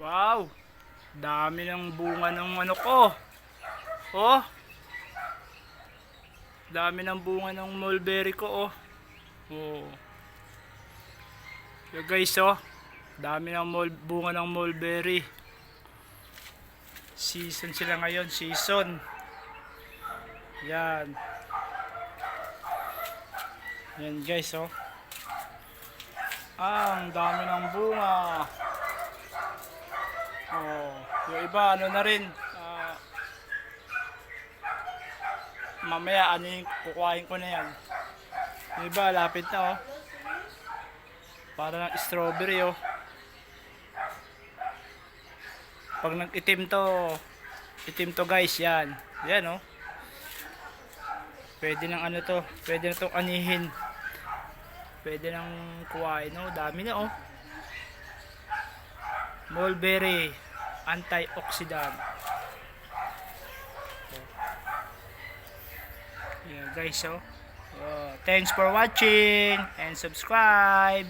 Wow! Dami ng bunga ng ano ko. Oh! Dami ng bunga ng mulberry ko, oh. Oh. Yo guys, oh. Dami ng bunga ng mulberry. Season sila ngayon, season. Yan. Yan guys, oh. Ang dami ng bunga. Oh, yung iba ano na rin, mamaya ano yung kukuhain ko na yan. Yung iba lapit na, oh. Para ng strawberry, oh. Pag nag-itim to guys, yan. Yan, oh. Pwede nang ano to, pwede na itong anihin. Pwede nang kuhain, oh. Dami na, oh. Mulberry antioxidant. Yeah, guys, oh. Thanks for watching and subscribe.